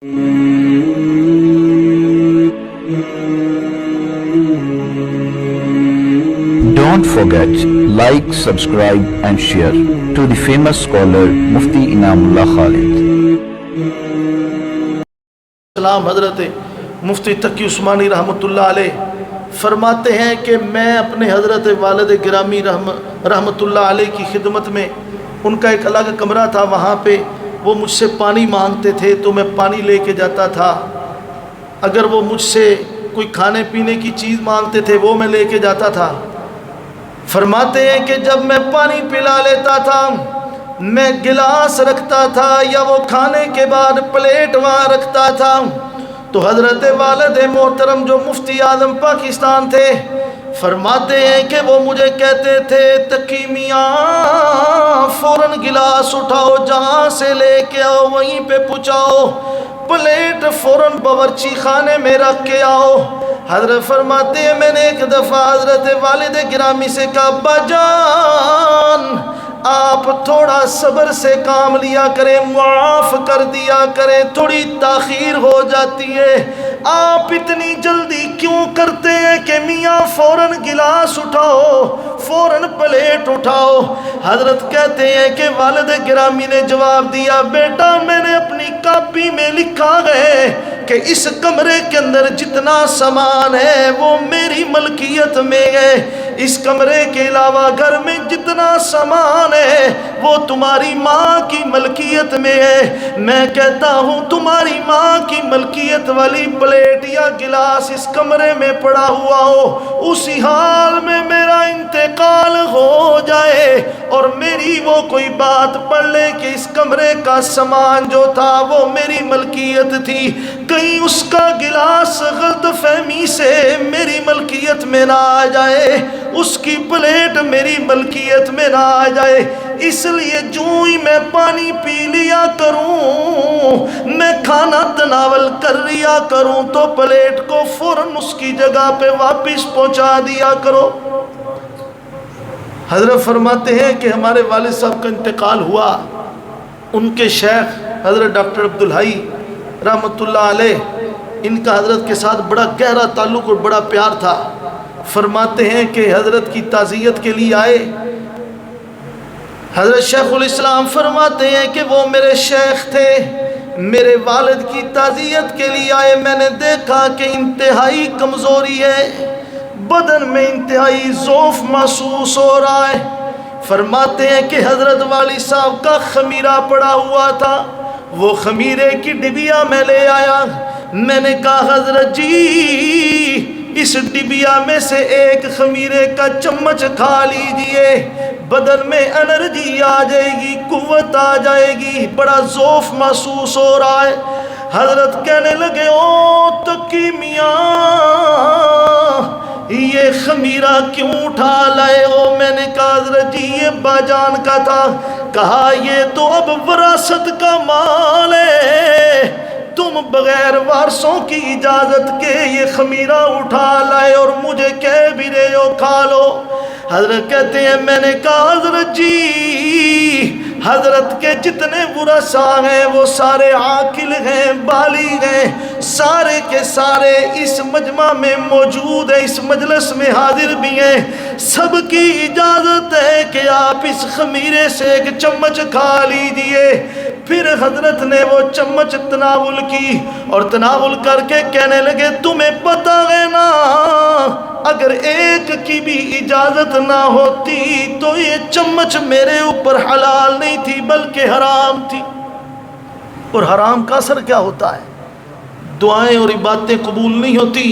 Don't forget, like, subscribe and share to the famous scholar Mufti Inamullah Khalid. سلام حضرت مفتی تقی عثمانی رحمۃ اللہ علیہ فرماتے ہیں کہ میں اپنے حضرت والد گرامی رحمۃ اللہ علیہ کی خدمت میں، ان کا ایک الگ کمرہ تھا، وہاں پہ وہ مجھ سے پانی مانگتے تھے تو میں پانی لے کے جاتا تھا. اگر وہ مجھ سے کوئی کھانے پینے کی چیز مانگتے تھے وہ میں لے کے جاتا تھا. فرماتے ہیں کہ جب میں پانی پلا لیتا تھا، میں گلاس رکھتا تھا یا وہ کھانے کے بعد پلیٹ وہاں رکھتا تھا، تو حضرت والد محترم جو مفتی اعظم پاکستان تھے فرماتے ہیں کہ وہ مجھے کہتے تھے تقی میاں فوراً گلاس اٹھاؤ، جہاں سے لے کے آؤ وہیں پہ پہنچاؤ، پلیٹ فوراً باورچی خانے میں رکھ کے آؤ. حضرت فرماتے ہیں میں نے ایک دفعہ حضرت والد گرامی سے کہا ابا جان آپ تھوڑا صبر سے کام لیا کریں، معاف کر دیا کریں، تھوڑی تاخیر ہو جاتی ہے، آپ اتنی جلدی کیوں کرتے ہیں کہ میاں فوراً گلاس اٹھاؤ، فوراً پلیٹ اٹھاؤ. حضرت کہتے ہیں کہ والد گرامی نے جواب دیا بیٹا میں نے اپنی کاپی میں لکھا ہے کہ اس کمرے کے اندر جتنا سامان ہے وہ میری ملکیت میں ہے، اس کمرے کے علاوہ گھر میں جتنا سامان ہے وہ تمہاری ماں کی ملکیت میں ہے. میں کہتا ہوں تمہاری ماں کی ملکیت والی پلیٹ یا گلاس اس کمرے میں پڑا ہوا ہو، اسی حال میں میرا انتقال ہو جائے اور میری وہ کوئی بات پڑھ لے کہ اس کمرے کا سامان جو تھا وہ میری ملکیت تھی، کہیں اس کا گلاس غلط فہمی سے میری ملکیت میں نہ آ جائے، اس کی پلیٹ میری ملکیت میں نہ آ جائے، اس لیے جو ہی میں پانی پی لیا کروں، میں کھانا تناول کر لیا کروں تو پلیٹ کو فوراً اس کی جگہ پہ واپس پہنچا دیا کرو. حضرت فرماتے ہیں کہ ہمارے والد صاحب کا انتقال ہوا، ان کے شیخ حضرت ڈاکٹر عبدالحی رحمۃ اللہ علیہ، ان کا حضرت کے ساتھ بڑا گہرا تعلق اور بڑا پیار تھا. فرماتے ہیں کہ حضرت کی تعزیت کے لیے آئے. حضرت شیخ الاسلام فرماتے ہیں کہ وہ میرے شیخ تھے، میرے والد کی تعزیت کے لیے آئے. میں نے دیکھا کہ انتہائی کمزوری ہے، بدن میں انتہائی ضعف محسوس ہو رہا ہے. فرماتے ہیں کہ حضرت والی صاحب کا خمیرہ پڑا ہوا تھا، وہ خمیرے کی ڈبیا میں لے آیا. میں نے کہا حضرت جی اس ڈبیا میں سے ایک خمیرے کا چمچ کھا لیجئے، بدن میں انرجی آ جائے گی، قوت آ جائے گی، بڑا ضعف محسوس ہو رہا ہے. حضرت کہنے لگے او تقی میاں یہ خمیرہ کیوں اٹھا لائے ہو؟ میں نے کہا حضرت جی یہ باجان کا تھا. کہا یہ تو اب وراثت کا مال ہے، تم بغیر وارثوں کی اجازت کے یہ خمیرہ اٹھا لائے اور مجھے کہہ بھی رہے ہو کھا لو. حضرت کہتے ہیں میں نے کہا حضرت جی حضرت کے جتنے ورثاء ہیں وہ سارے عاقل ہیں، بالغ ہیں، سارے کے سارے اس مجمع میں موجود ہیں، اس مجلس میں حاضر بھی ہیں، سب کی اجازت ہے کہ آپ اس خمیرے سے ایک چمچ کھا لیجئے. پھر حضرت نے وہ چمچ تناول کی اور تناول کر کے کہنے لگے تمہیں پتہ ہے نا اگر ایک کی بھی اجازت نہ ہوتی تو یہ چمچ میرے اوپر حلال نہیں تھی بلکہ حرام تھی. اور حرام کا اثر کیا ہوتا ہے؟ دعائیں اور عبادتیں قبول نہیں ہوتی.